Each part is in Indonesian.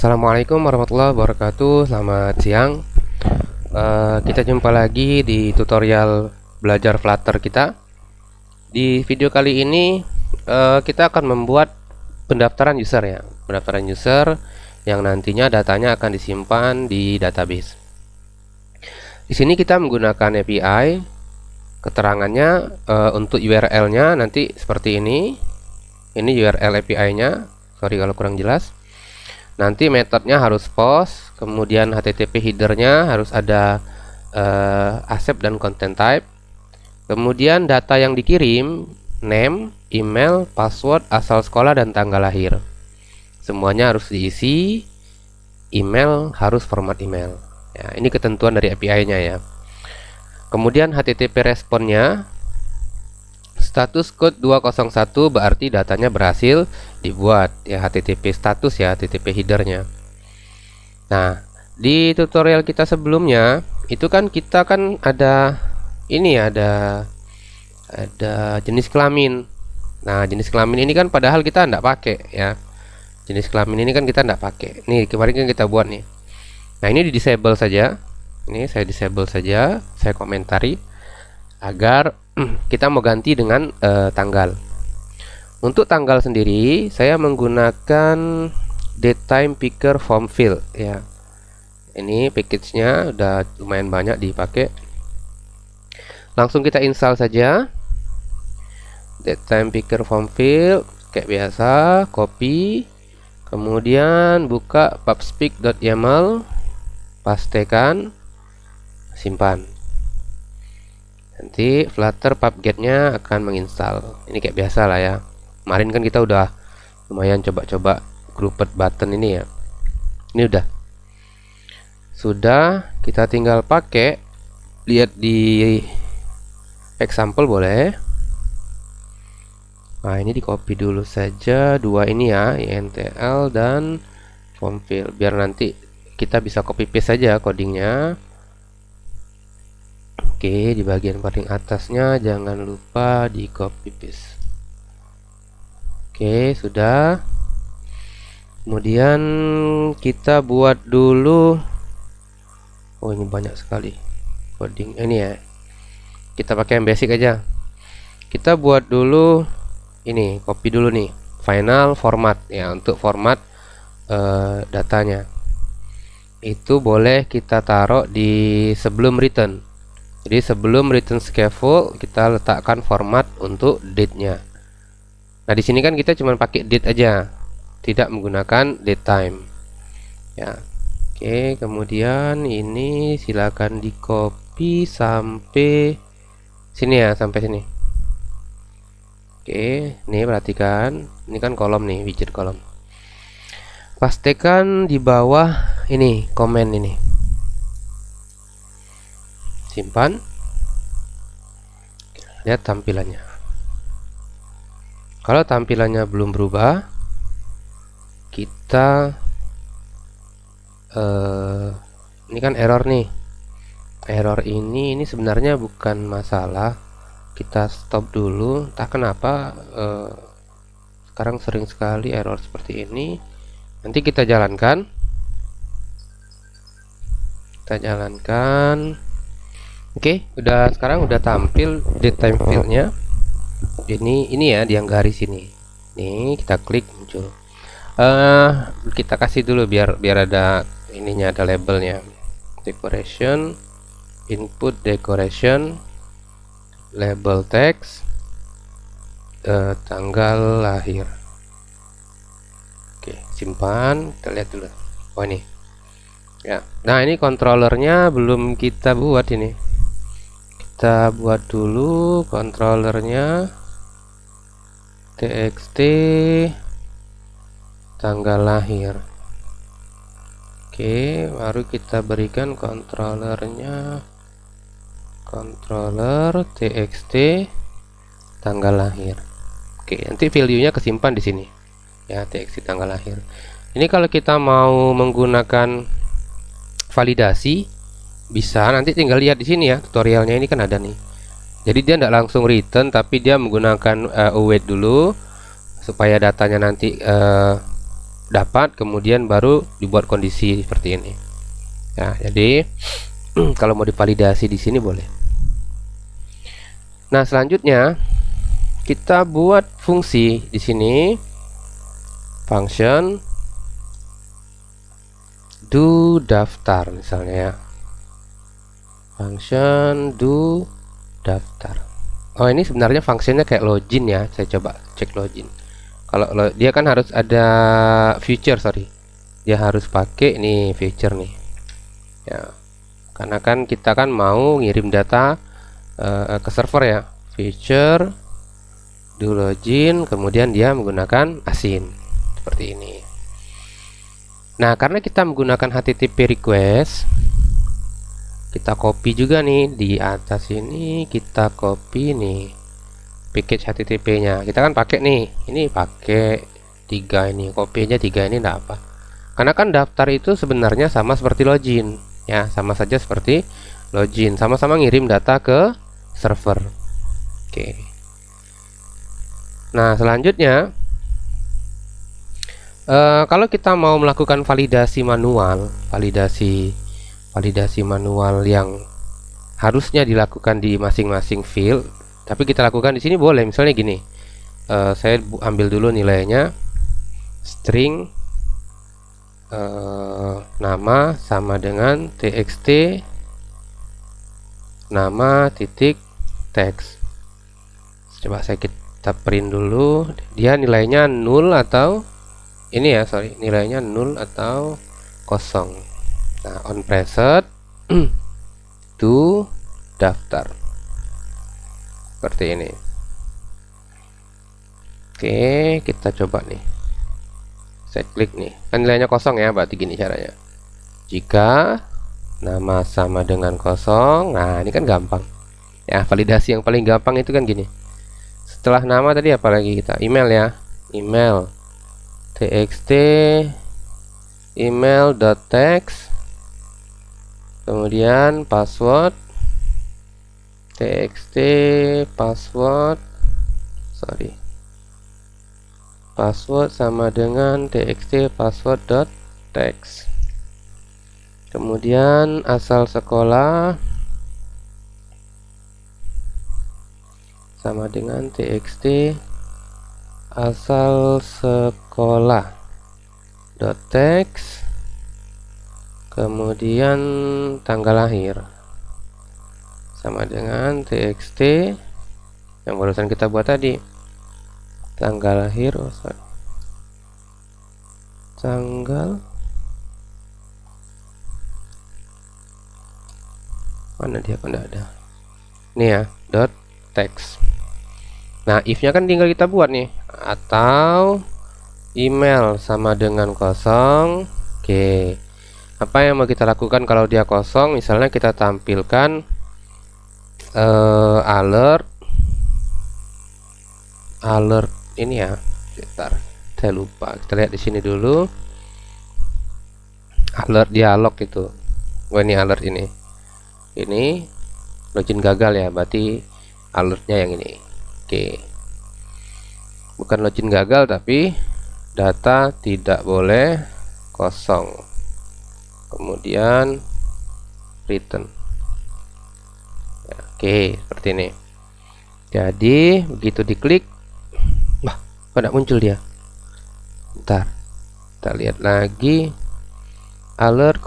Assalamualaikum warahmatullahi wabarakatuh. Selamat siang. Kita jumpa lagi di tutorial belajar Flutter kita. Di video kali ini kita akan membuat pendaftaran user ya, pendaftaran user yang nantinya datanya akan disimpan di database. Di sini kita menggunakan API. Keterangannya untuk URL-nya nanti seperti ini. Ini URL API-nya. Sorry kalau kurang jelas. Nanti metodenya harus post, kemudian HTTP headernya harus ada accept dan content type. Kemudian data yang dikirim, name, email, password, asal sekolah, dan tanggal lahir. Semuanya harus diisi. Email harus format email. Ya, ini ketentuan dari API-nya ya. Kemudian HTTP responnya status code 201 berarti datanya berhasil dibuat ya, HTTP status ya, HTTP headernya. Nah, di tutorial kita sebelumnya itu kan kita kan ada ini ada jenis kelamin. Nah, jenis kelamin ini kan padahal kita tidak pakai ya. Jenis kelamin ini kan kita tidak pakai. Nih, kemarin kan kita buat nih. Nah, ini di disable saja. Ini saya disable saja, saya komentari agar kita mau ganti dengan tanggal. Untuk tanggal sendiri saya menggunakan datetime picker form fill ya. Ini package-nya udah lumayan banyak dipakai. Langsung kita install saja datetime picker form fill kayak biasa, copy, kemudian buka pubspec.yaml, pastekan, simpan. Nanti Flutter pubget-nya akan menginstal. Ini kayak biasa lah ya. Kemarin kan kita udah lumayan coba-coba grouped button ini ya. Ini sudah kita tinggal pakai. Lihat di example boleh. Nah, ini di copy dulu saja dua ini ya, intl dan form fill, biar nanti kita bisa copy paste saja codingnya. Oke, di bagian paling atasnya jangan lupa di copy paste. Oke, sudah. Kemudian kita buat dulu. Oh, ini banyak sekali coding ini ya. Kita pakai yang basic aja. Kita buat dulu ini, copy dulu nih, final format ya, untuk format datanya. Itu boleh kita taruh di sebelum return. Jadi sebelum return scaffold kita letakkan format untuk date-nya. Nah, di sini kan kita cuma pakai date aja, tidak menggunakan datetime. Ya. Oke, kemudian ini silakan di copy sampai sini ya, sampai sini. Oke, ini perhatikan, ini kan kolom nih, widget kolom. Pastikan di bawah ini komen ini. Simpan. Lihat tampilannya. Kalau tampilannya belum berubah, kita ini kan error nih. Error ini sebenarnya bukan masalah. Kita stop dulu. Entah kenapa sekarang sering sekali error seperti ini. Nanti kita jalankan. Oke, sekarang udah tampil datetime field-nya. Ini ya, yang garis ini. Nih, kita klik muncul. Kita kasih dulu biar ada ininya, ada labelnya. Decoration, input decoration, label text, tanggal lahir. Oke, simpan. Kita lihat dulu. Oh, ini. Ya. Nah, ini controllernya belum kita buat ini. Kita buat dulu controllernya, txt tanggal lahir. Oke, baru kita berikan controllernya controller txt tanggal lahir. Oke, nanti value-nya kesimpan di sini ya, txt tanggal lahir. Ini kalau kita mau menggunakan validasi bisa, nanti tinggal lihat di sini ya, tutorialnya ini kan ada nih. Jadi dia tidak langsung return, tapi dia menggunakan await dulu supaya datanya nanti dapat, kemudian baru dibuat kondisi seperti ini. Nah, jadi kalau mau divalidasi di sini boleh. Nah, selanjutnya kita buat fungsi di sini, function do daftar misalnya ya. Function do daftar. Oh, ini sebenarnya fungsinya kayak login ya. Saya coba cek login. Kalau dia kan harus ada feature, sorry. Dia harus pakai ini feature nih. Ya. Karena kan kita kan mau ngirim data ke server ya. Feature do login, kemudian dia menggunakan ASIN seperti ini. Nah, karena kita menggunakan HTTP request, kita copy juga nih di atas ini, kita copy nih package HTTP-nya. Kita kan pakai nih, ini pakai 3 ini, copy aja 3 ini enggak apa. Karena kan daftar itu sebenarnya sama seperti login, ya, sama saja seperti login, sama-sama ngirim data ke server. Oke. Nah, selanjutnya kalau kita mau melakukan validasi manual, validasi manual yang harusnya dilakukan di masing-masing field, tapi kita lakukan di sini boleh. Misalnya gini, saya ambil dulu nilainya, string nama sama dengan txt nama titik teks. Coba kita print dulu, dia nilainya 0 atau ini ya, sorry, nilainya 0 atau kosong. Nah, on preset to daftar seperti ini. Oke, kita coba nih, saya klik nih, kan nilainya kosong ya, berarti gini caranya. Jika nama sama dengan kosong, nah ini kan gampang ya, validasi yang paling gampang itu kan gini. Setelah nama tadi apalagi kita email ya, email txt email.text, kemudian password txt password, sorry, password sama dengan txt password.text, kemudian asal sekolah sama dengan txt asal sekolah .text, kemudian tanggal lahir sama dengan txt yang barusan kita buat tadi, tanggal lahir, oh sorry, tanggal mana dia, kok enggak ada ini ya, .text. Nah, if-nya kan tinggal kita buat nih, atau email sama dengan kosong. Oke, apa yang mau kita lakukan kalau dia kosong? Misalnya kita tampilkan alert ini ya, sebentar, saya lupa, kita lihat di sini dulu, alert dialog itu. Ini alert ini login gagal ya, berarti alertnya yang ini. Oke, bukan login gagal, tapi data tidak boleh kosong, kemudian return ya. Oke, seperti ini. Jadi begitu diklik, wah, kok tidak muncul dia. Bentar, kita lihat lagi, alert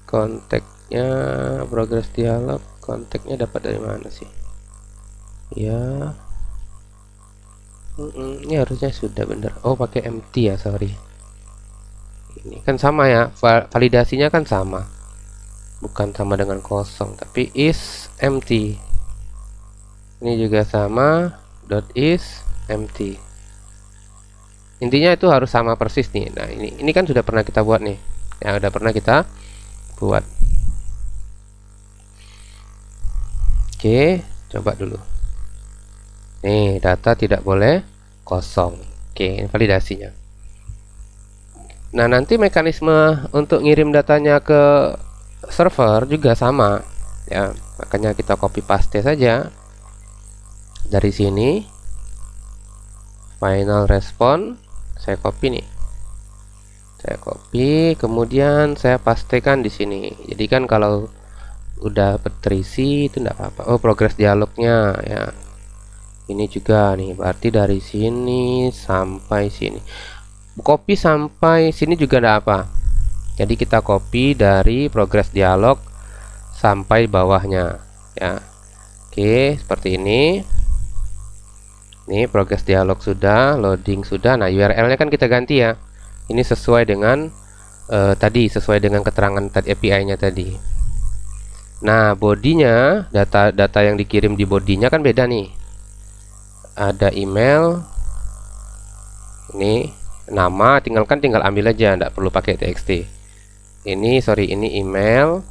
kontaknya progress dialog, kontaknya dapat dari mana sih ya? Ini harusnya sudah benar. Oh, pakai empty ya, sorry. Ini kan sama ya, validasinya kan sama, bukan sama dengan kosong, tapi is empty. Ini juga sama, is empty. Intinya itu harus sama persis nih. Nah, ini kan sudah pernah kita buat nih ya, udah pernah kita buat. Oke, coba dulu. Nih, data tidak boleh kosong. Oke, validasinya. Nah, nanti mekanisme untuk ngirim datanya ke server juga sama ya, makanya kita copy paste saja dari sini, final response, saya copy nih, Saya copy, kemudian saya pastekan di sini. Jadi kan kalau udah terisi itu enggak apa-apa. Oh, progres dialognya ya. Ini juga nih, berarti dari sini sampai sini. Copy sampai sini juga enggak apa. Jadi kita copy dari progres dialog sampai bawahnya ya. Oke, seperti ini. Ini progres dialog sudah, loading sudah. Nah, URL-nya kan kita ganti ya. Ini sesuai dengan tadi, sesuai dengan keterangan API-nya tadi. Nah, bodinya, data yang dikirim di bodinya kan beda nih. Ada email, ini nama, tinggal ambil aja, nggak perlu pakai txt. Ini ini email.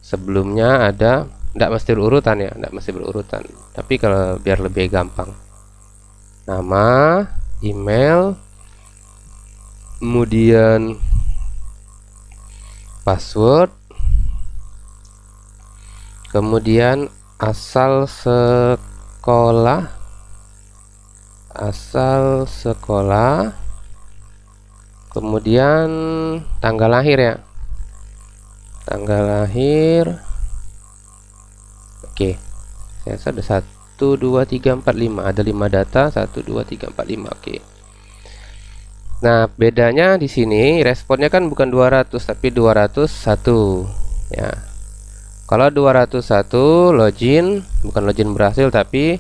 Sebelumnya ada, nggak mesti berurutan ya, nggak mesti berurutan. Tapi kalau biar lebih gampang, nama, email, kemudian password, kemudian asal sekolah, kemudian tanggal lahir ya, tanggal lahir. Oke, saya ada 1 2 3 4 5, ada 5 data, 1 2 3 4 5. Oke. Nah, bedanya di sini responnya kan bukan 200 tapi 201 ya. Kalau 201 login, bukan login berhasil tapi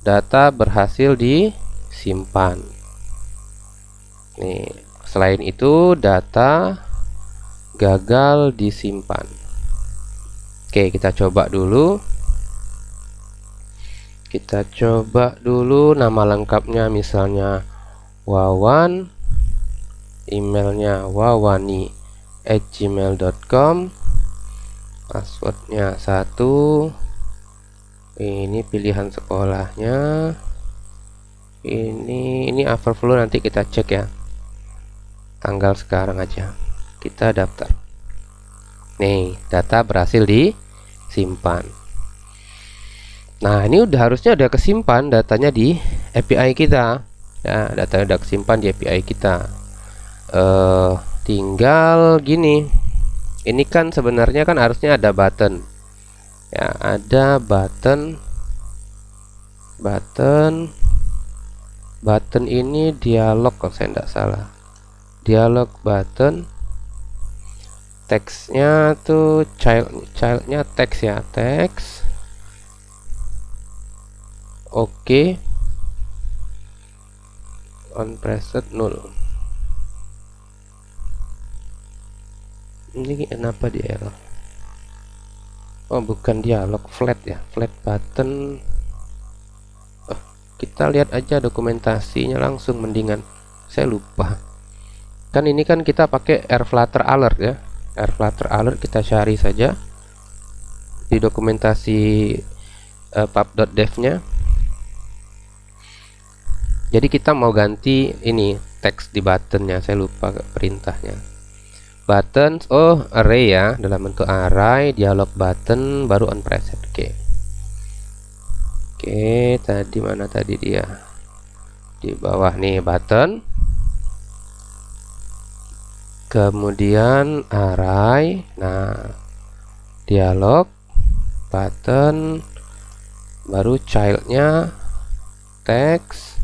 data berhasil disimpan. Nih, selain itu data gagal disimpan. Oke, kita coba dulu. Nama lengkapnya misalnya Wawan, emailnya wawani@gmail.com, passwordnya 1. Ini pilihan sekolahnya. Ini overflow, nanti kita cek ya. Tanggal sekarang aja. Kita daftar. Nih, data berhasil disimpan. Nah, ini harusnya udah kesimpan datanya di API kita. Ya, datanya udah kesimpan di API kita. Tinggal gini. Ini kan sebenarnya kan harusnya ada button. Ya, ada button ini dialog kalau saya tidak salah. Dialog button. Teksnya tuh childnya teks ya, teks. Oke. On pressed 0. Ini kenapa di error? Oh, bukan dialog, flat ya, flat button. Oh, kita lihat aja dokumentasinya langsung mendingan. Saya lupa. Kan ini kan kita pakai Airflutter Alert ya. Airflutter Alert kita cari saja di dokumentasi pub.dev-nya. Jadi kita mau ganti ini teks di buttonnya, saya lupa perintahnya. Button, oh array ya, dalam bentuk array, dialog button, baru on preset. Oke, tadi mana tadi dia? Di bawah nih button. Kemudian array, nah dialog button, baru childnya teks.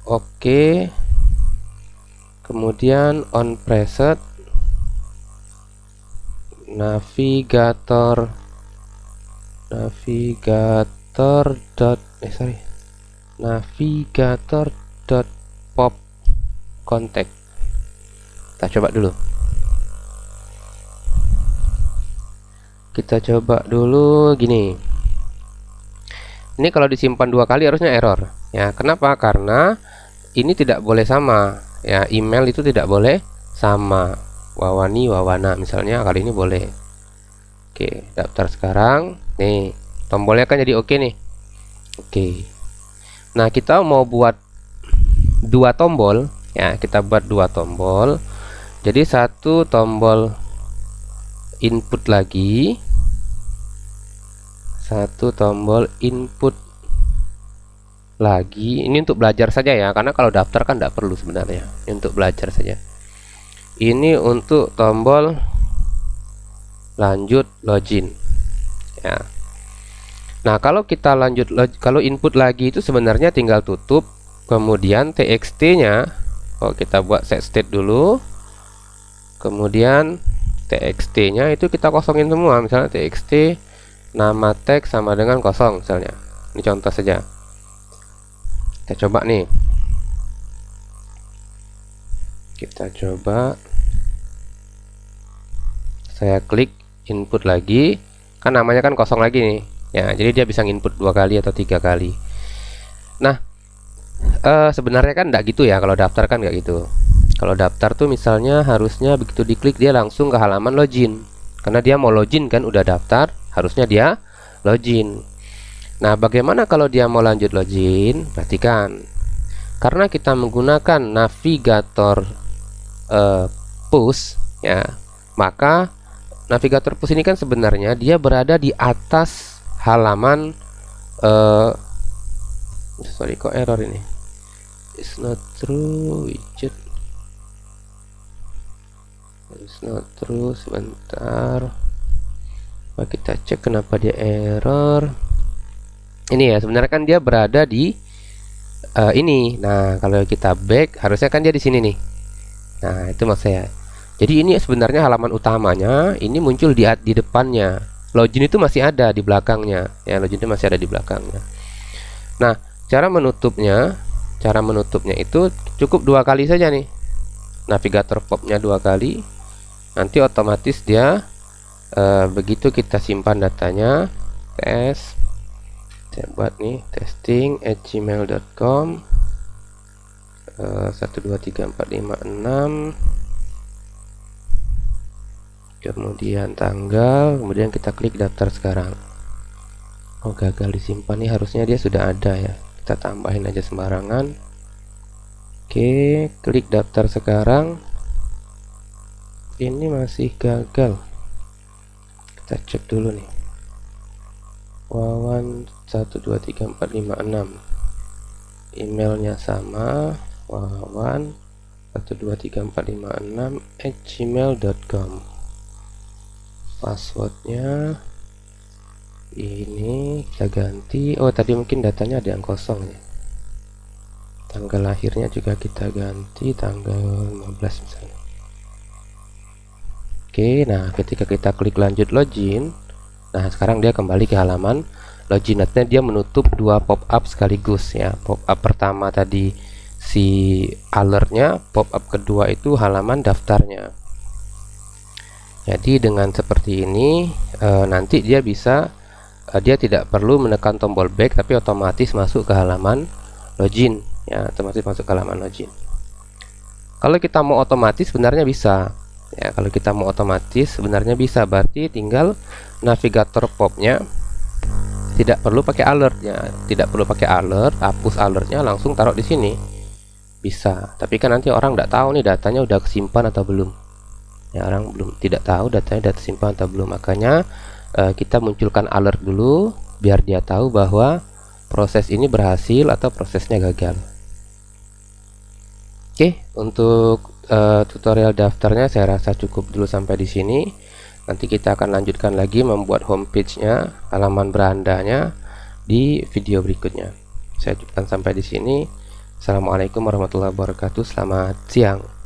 Oke. Kemudian on preset, navigator dot pop contact. Kita coba dulu gini. Ini kalau disimpan 2 kali harusnya error ya. Kenapa? Karena ini tidak boleh sama ya, email itu tidak boleh sama. Wawani, Wawana misalnya, kali ini boleh. Oke, daftar sekarang. Nih, tombolnya kan jadi oke nih. Oke. Nah, kita mau buat 2 tombol ya, kita buat 2 tombol. Jadi 1 tombol input lagi, 1 tombol input lagi. Ini untuk belajar saja ya, karena kalau daftar kan tidak perlu sebenarnya. Ini untuk belajar saja. Ini untuk tombol lanjut login ya. Nah, kalau kita kalau input lagi itu sebenarnya tinggal tutup, kemudian txt-nya kita buat set state dulu, kemudian txt-nya itu kita kosongin semua. Misalnya txt nama teks sama dengan kosong misalnya. Ini contoh saja. Kita coba nih. Kita coba. Saya klik input lagi, kan namanya kan kosong lagi nih ya, jadi dia bisa input 2 kali atau 3 kali. Nah, sebenarnya kan enggak gitu ya, kalau daftar kan enggak gitu. Kalau daftar tuh misalnya harusnya begitu diklik dia langsung ke halaman login, karena dia mau login kan, udah daftar harusnya dia login. Nah, bagaimana kalau dia mau lanjut login? Perhatikan, karena kita menggunakan navigator push ya, maka navigator push ini kan sebenarnya dia berada di atas halaman sorry, kok error ini? It's not true widget. It's not true, sebentar. Coba kita cek kenapa dia error. Ini ya, sebenarnya kan dia berada di ini. Nah, kalau kita back harusnya kan dia di sini nih. Nah, itu maksud saya. Jadi ini sebenarnya halaman utamanya, ini muncul di depannya. Login itu masih ada di belakangnya. Ya, login itu masih ada di belakangnya. Nah, cara menutupnya itu cukup 2 kali saja nih. Navigator popnya 2 kali. Nanti otomatis dia begitu kita simpan datanya, saya buat nih testing@gmail.com 1234566, kemudian tanggal, kemudian kita klik daftar sekarang. Oh, gagal disimpan nih, harusnya dia sudah ada ya, kita tambahin aja sembarangan. Oke, klik daftar sekarang. Ini masih gagal, kita cek dulu nih. Wawan 1234566, emailnya sama, wawan 1234566@gmail.com. Passwordnya ini kita ganti. Oh, tadi mungkin datanya ada yang kosong ya. Tanggal lahirnya juga kita ganti tanggal 15 misalnya. Oke, nah ketika kita klik lanjut login, nah sekarang dia kembali ke halaman login. Nantinya dia menutup 2 pop-up sekaligus ya. Pop-up pertama tadi si alertnya, pop-up kedua itu halaman daftarnya. Jadi dengan seperti ini nanti dia bisa dia tidak perlu menekan tombol back, tapi otomatis masuk ke halaman login ya, otomatis masuk ke halaman login. Kalau kita mau otomatis sebenarnya bisa ya, kalau kita mau otomatis sebenarnya bisa, berarti tinggal navigator popnya tidak perlu pakai alertnya, tidak perlu pakai alert, hapus alertnya, langsung taruh di sini bisa. Tapi kan nanti orang tidak tahu nih datanya udah kesimpan atau belum ya, orang tidak tahu datanya udah tersimpan atau belum. Makanya kita munculkan alert dulu biar dia tahu bahwa proses ini berhasil atau prosesnya gagal. Oke, untuk tutorial daftarnya saya rasa cukup dulu sampai di sini. Nanti kita akan lanjutkan lagi membuat homepage-nya, halaman berandanya di video berikutnya. Saya cukupkan sampai di sini. Assalamualaikum warahmatullahi wabarakatuh. Selamat siang.